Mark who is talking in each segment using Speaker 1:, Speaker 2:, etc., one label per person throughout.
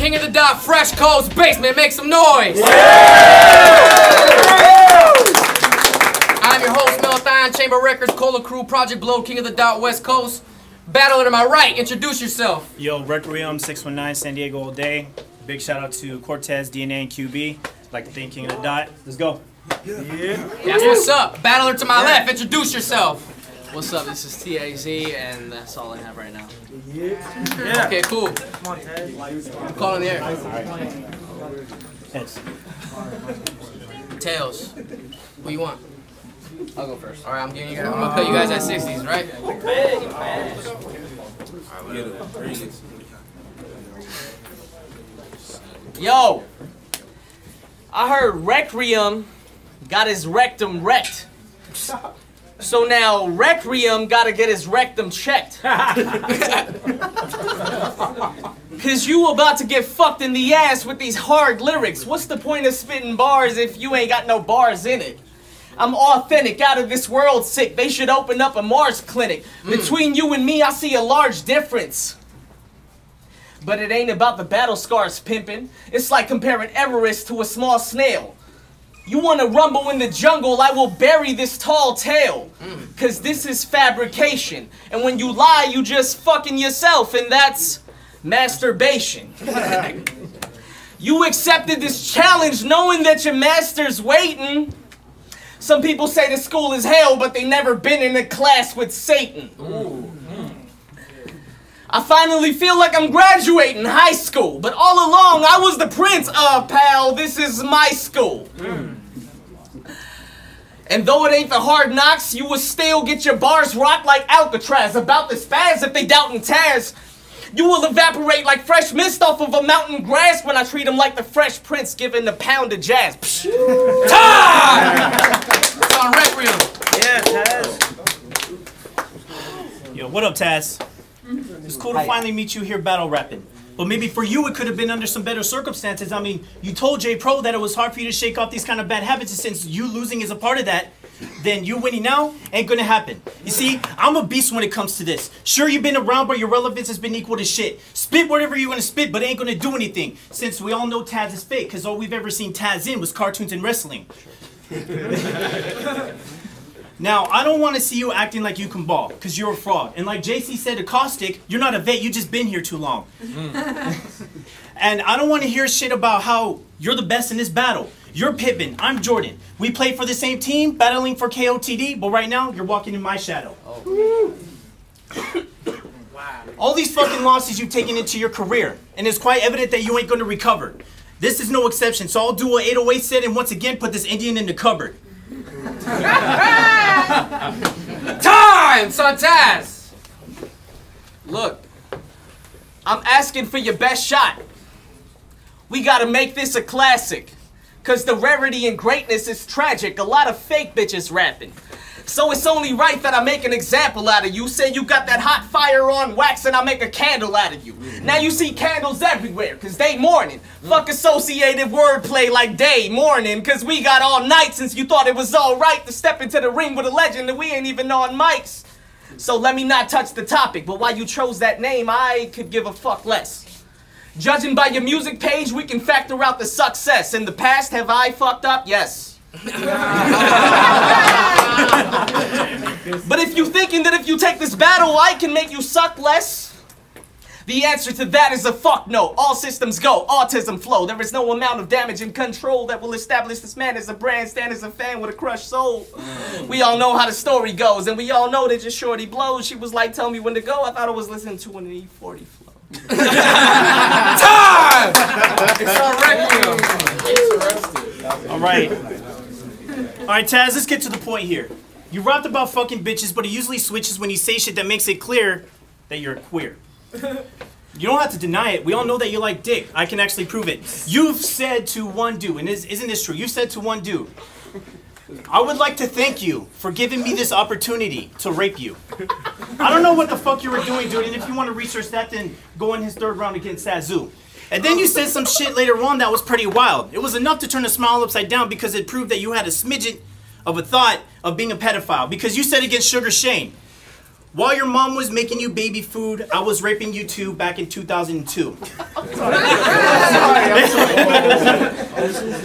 Speaker 1: King of the Dot, Fresh Coast Basement, make some noise! Yeah! I'm your host, Melathon, Chamber Records, Cola Crew, Project Blow, King of the Dot, West Coast. Battler to my right, introduce yourself.
Speaker 2: Yo, Rekrium, 619, San Diego all day. Big shout out to Cortez, DNA, and QB. I'd like to thank King of the Dot. Let's go.
Speaker 1: Yeah. That's what's up. Battler to my left, introduce yourself.
Speaker 3: What's up? This is TAZ, and that's all I have right now.
Speaker 1: Yeah. Okay, cool. I'm calling the air.
Speaker 2: Heads.
Speaker 1: Tails. Who you want?
Speaker 3: I'll go first.
Speaker 1: All right, I'm gonna put you guys at 60s, right?
Speaker 3: Yo, I heard Rekrium got his rectum wrecked. So now Rekrium gotta get his rectum checked. Cause you about to get fucked in the ass with these hard lyrics. What's the point of spitting bars if you ain't got no bars in it? I'm authentic, out of this world sick. They should open up a Mars clinic. Between you and me, I see a large difference. But it ain't about the battle scars pimping. It's like comparing Everest to a small snail. You want to rumble in the jungle, I will bury this tall tale. Cause this is fabrication. And when you lie, you just fucking yourself, and that's masturbation. You accepted this challenge knowing that your master's waiting. Some people say the school is hell, but they never been in a class with Satan. I finally feel like I'm graduating high school, but all along I was the prince. Pal, this is my school. And though it ain't the hard knocks, you will still get your bars rocked like Alcatraz. About the spaz if they doubting Taz. You will evaporate like fresh mist off of a mountain grass when I treat them like the Fresh Prince giving a pound of jazz. Time!
Speaker 1: It's on Rekrium.
Speaker 2: Yeah, Taz. Yo, what up, Taz? It's cool to finally meet you here battle rapping. But maybe for you it could have been under some better circumstances. I mean, you told J Pro that it was hard for you to shake off these kind of bad habits, and since you losing is a part of that, then you winning now ain't gonna happen. You see, I'm a beast when it comes to this. Sure, you've been around, but your relevance has been equal to shit. Spit whatever you want to spit, but it ain't gonna do anything, since we all know Taz is fake, because all we've ever seen Taz in was cartoons and wrestling. Now, I don't want to see you acting like you can ball, because you're a fraud. And like JC said to Caustic, you're not a vet, you just been here too long. And I don't want to hear shit about how you're the best in this battle. You're Pittman, I'm Jordan. We played for the same team, battling for KOTD, but right now, you're walking in my shadow. Wow. All these fucking losses you've taken into your career, and it's quite evident that you ain't going to recover. This is no exception, so I'll do an 808 set and once again put this Indian in the cupboard.
Speaker 1: Time, Sontaz!
Speaker 3: Look, I'm asking for your best shot. We gotta make this a classic. Cause the rarity and greatness is tragic. A lot of fake bitches rapping. So it's only right that I make an example out of you. Say you got that hot fire on wax and I make a candle out of you. Now you see candles everywhere, cause they morning. Fuck associated wordplay like day morning, cause we got all night since you thought it was alright to step into the ring with a legend and we ain't even on mics. So let me not touch the topic, but while you chose that name, I could give a fuck less. Judging by your music page, we can factor out the success. In the past, have I fucked up? Yes. But if you're thinking that if you take this battle, I can make you suck less, the answer to that is a fuck no. All systems go, autism flow. There is no amount of damage and control that will establish this man as a brand, stand as a fan with a crushed soul. We all know how the story goes, and we all know that your shorty blows. She was like, tell me when to go. I thought I was listening to an E40 flow.
Speaker 1: Time! It's on Rekrium.
Speaker 2: All right. All right, Taz, let's get to the point here. You rapped about fucking bitches, but it usually switches when you say shit that makes it clear that you're queer. You don't have to deny it. We all know that you like dick. I can actually prove it. You've said to one dude, and isn't this true? You've said to one dude, I would like to thank you for giving me this opportunity to rape you. I don't know what the fuck you were doing, dude, and if you want to research that, then go in his third round against Sazu. And then you said some shit later on that was pretty wild. It was enough to turn a smile upside down because it proved that you had a smidgen of a thought of being a pedophile. Because you said against Sugar Shane, While your mom was making you baby food, I was raping you too back in 2002.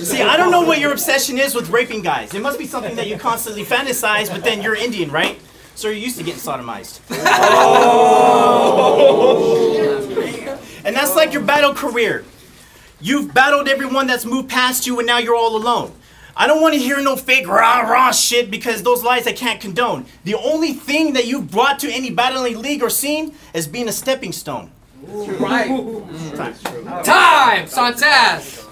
Speaker 2: See, I don't know what your obsession is with raping guys. It must be something that you constantly fantasize, but then you're Indian, right? So you're used to getting sodomized. And that's like your battle career. You've battled everyone that's moved past you and now you're all alone. I don't want to hear no fake rah-rah shit because those lies I can't condone. The only thing that you've brought to any battling league or scene is being a stepping stone.
Speaker 1: Right. Time! Santaz!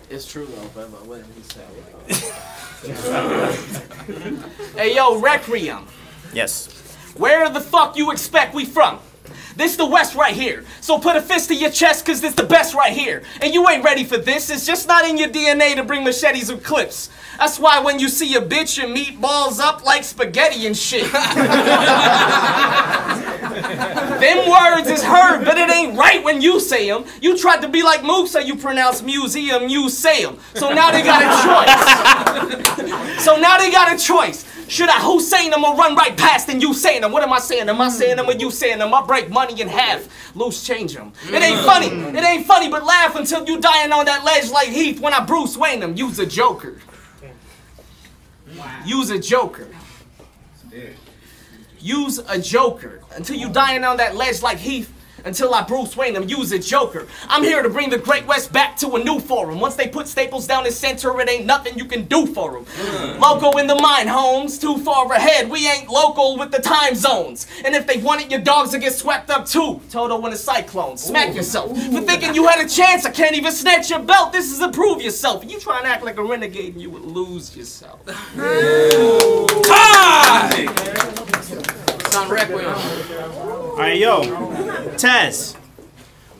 Speaker 3: It's true though, but what did he say? Hey yo, Rekrium.
Speaker 2: Yes.
Speaker 3: Where the fuck you expect we from? This the West right here. So put a fist to your chest cause this the best right here. And you ain't ready for this. It's just not in your DNA to bring machetes or clips. That's why when you see a bitch, your meatballs up like spaghetti and shit. Them words is heard, but it ain't right when you say them. You tried to be like Mook, so you pronounce museum, you say them. So now they got a choice. Should I Hussein them or run right past and you saying them? What am I saying? Am I saying them or you saying them? I break money in half, loose change them. It ain't funny, but laugh until you dying on that ledge like Heath when I Bruce Wayne them. Use a joker. Use a joker. Use a joker until you dying on that ledge like Heath. Until I Bruce Wayne them, use a joker. I'm here to bring the Great West back to a new forum. Once they put Staples down in center, it ain't nothing you can do for them. Loco in the mine homes, too far ahead. We ain't local with the time zones. And if they want it, your dogs will get swept up too. Toto in a cyclone. Smack yourself. For thinking you had a chance, I can't even snatch your belt. This is improve yourself. You try and act like a renegade and you would lose yourself.
Speaker 1: Time! Son Rekrium.
Speaker 2: Alright, yo. Taz,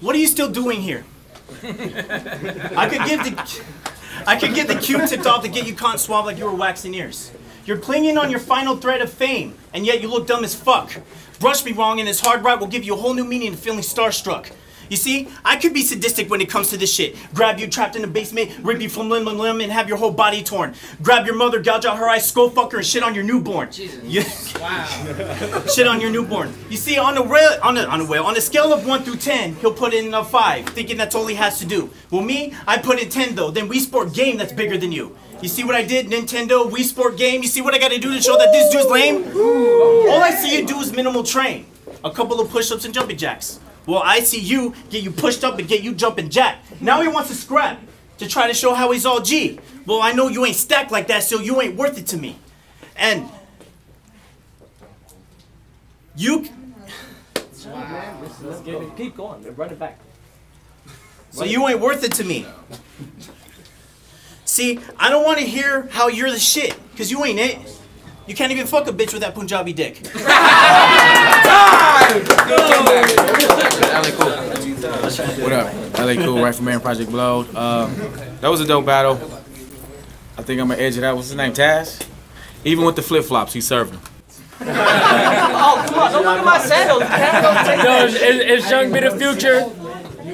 Speaker 2: what are you still doing here? I could get the Q-tip off to get you cotton swab like you were waxing ears. You're clinging on your final thread of fame, and yet you look dumb as fuck. Brush me wrong, and this hard right will give you a whole new meaning to feeling starstruck. You see, I could be sadistic when it comes to this shit. Grab you trapped in the basement, rip you from limb to limb, and have your whole body torn. Grab your mother, gouge out her eyes, skull fuck her, and shit on your newborn.
Speaker 1: Jesus. Wow.
Speaker 2: Shit on your newborn. You see, on a scale of 1 through 10, he'll put in a 5, thinking that's all he has to do. Well, me, I put in 10 though. Then Wii Sport game that's bigger than you. You see what I did, Nintendo, Wii Sport game? You see what I gotta do to show that this dude's lame? All I see you do is minimal train. A couple of push-ups and jumping jacks. Well, I see you get you pushed up and get you jumping jack. Now he wants to scrap to try to show how he's all G. Well, I know you ain't stacked like that, so you ain't worth it to me. And you...
Speaker 3: Let's get it. Keep going. Run it back.
Speaker 2: So you ain't worth it to me. See, I don't want to hear how you're the shit, because you ain't it. You can't even fuck a bitch with that Punjabi dick.
Speaker 4: LA Cool. What up? LA Cool, right from Man Project Blow. That was a dope battle. I think I'm gonna edge it out. What's his name? Taz? Even with the flip-flops, he served him.
Speaker 3: Oh, come on. Don't look at my sandals.
Speaker 5: No, it's Young Be the Future.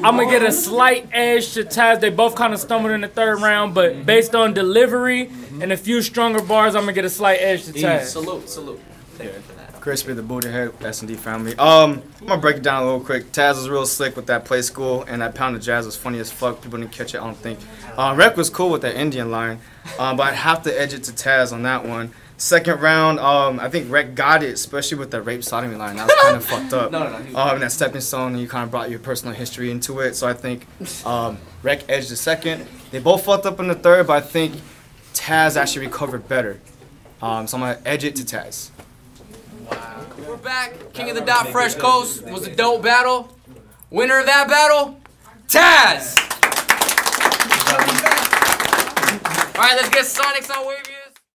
Speaker 5: I'm going to get a slight edge to Taz. They both kind of stumbled in the third round, but based on delivery and a few stronger bars, I'm going to get a slight edge to Taz.
Speaker 3: Salute. Thank you for that.
Speaker 6: Crispy, the Buddha Head, S&D family. I'm going to break it down a little quick. Taz was real slick with that play school, and that pound of jazz was funny as fuck. People didn't catch it, I don't think. Rek was cool with that Indian line, but I'd have to edge it to Taz on that one. Second round, I think Rek got it, especially with that rape sodomy line. That was kind of fucked up.
Speaker 3: No.
Speaker 6: And that stepping stone, you kind of brought your personal history into it. So I think Rek edged the second. They both fucked up in the third, but I think Taz actually recovered better. So I'm going to edge it to Taz.
Speaker 1: Wow. We're back. King of the Dot Fresh Coast was a dope battle. Winner of that battle, Taz. All right, let's get Sonics on Wavy.